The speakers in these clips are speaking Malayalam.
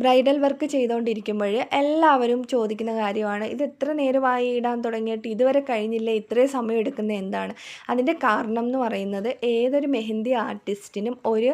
ബ്രൈഡൽ വർക്ക് ചെയ്തുകൊണ്ടിരിക്കുമ്പോൾ എല്ലാവരും ചോദിക്കുന്ന കാര്യമാണ്, ഇത് എത്ര നേരമായി ഇടാൻ തുടങ്ങിയിട്ട് ഇതുവരെ കഴിഞ്ഞില്ലേ, ഇത്രയും സമയം എടുക്കുന്നത് എന്താണ്? അതിൻ്റെ കാരണം എന്ന് പറയുന്നത്, ഏതൊരു മെഹന്തി ആർട്ടിസ്റ്റിനും ഒരു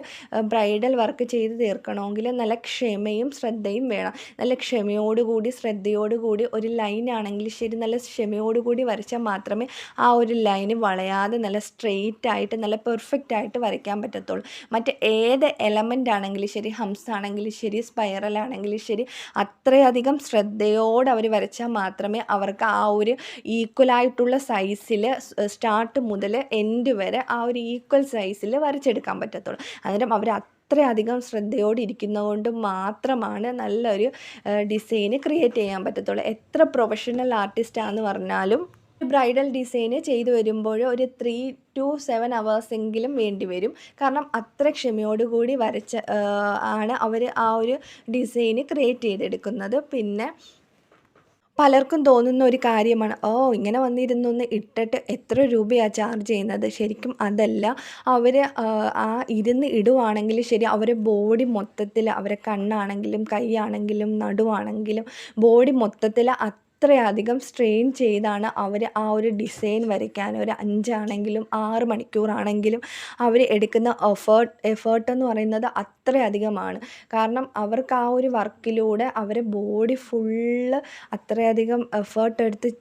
ബ്രൈഡൽ വർക്ക് ചെയ്ത് തീർക്കണമെങ്കിൽ നല്ല ക്ഷമയും ശ്രദ്ധയും വേണം. നല്ല ക്ഷമയോടുകൂടി ശ്രദ്ധയോടുകൂടി ഒരു ലൈൻ ആണെങ്കിൽ ശരി, നല്ല ക്ഷമയോടുകൂടി വരച്ചാൽ മാത്രമേ ആ ഒരു ലൈന് വളയാതെ നല്ല സ്ട്രെയിറ്റ് ആയിട്ട് നല്ല പെർഫെക്റ്റ് ആയിട്ട് വരയ്ക്കാൻ പറ്റത്തുള്ളൂ. മറ്റ് ഏത് എലമെൻ്റ് ആണെങ്കിലും ശരി, ഹംസ് ആണെങ്കിലും ശരി, സ്പൈറൽ ആണെങ്കിലും ശരി, അത്രയധികം ശ്രദ്ധയോടെ അവർ വരച്ചാൽ മാത്രമേ അവർക്ക് ആ ഒരു ഈക്വലായിട്ടുള്ള സൈസിൽ സ്റ്റാർട്ട് മുതൽ എൻഡ് വരെ ആ ഒരു ഈക്വൽ സൈസിൽ വരച്ചെടുക്കാൻ പറ്റത്തുള്ളൂ. അന്നേരം അവർ അത്രയധികം ശ്രദ്ധയോടെ ഇരിക്കുന്നതുകൊണ്ട് മാത്രമാണ് നല്ലൊരു ഡിസൈന് ക്രിയേറ്റ് ചെയ്യാൻ പറ്റത്തുള്ളൂ. എത്ര പ്രൊഫഷണൽ ആർട്ടിസ്റ്റാന്ന് പറഞ്ഞാലും ബ്രൈഡൽ ഡിസൈന് ചെയ്തു വരുമ്പോൾ ഒരു 3 to 7 അവേഴ്സെങ്കിലും വേണ്ടി വരും. കാരണം അത്ര ക്ഷമയോടുകൂടി വരച്ച ആണ് അവർ ആ ഒരു ഡിസൈന് ക്രിയേറ്റ് ചെയ്തെടുക്കുന്നത്. പിന്നെ പലർക്കും തോന്നുന്ന ഒരു കാര്യമാണ്, ഓ ഇങ്ങനെ വന്നിരുന്നൊന്ന് ഇട്ടിട്ട് എത്ര രൂപയാണ് ചാർജ് ചെയ്യുന്നത്? ശരിക്കും അതല്ല. അവർ ആ ഇരുന്ന് ഇടുവാണെങ്കിൽ ശരി, അവരെ ബോഡി മൊത്തത്തിൽ, അവരെ കണ്ണാണെങ്കിലും കൈയാണെങ്കിലും നടുവാണെങ്കിലും ബോഡി മൊത്തത്തിൽ അത്രയധികം സ്ട്രെയിൻ ചെയ്താണ് അവർ ആ ഒരു ഡിസൈൻ വരയ്ക്കാൻ ഒരു 5 ആണെങ്കിലും 6 മണിക്കൂറാണെങ്കിലും അവർ എടുക്കുന്ന എഫേർട്ടെന്ന് പറയുന്നത് അത്രയധികമാണ്. കാരണം അവർക്ക് ആ ഒരു വർക്കിലൂടെ അവരെ ബോഡി ഫുള്ള് അത്രയധികം എഫേർട്ട് എടുത്ത്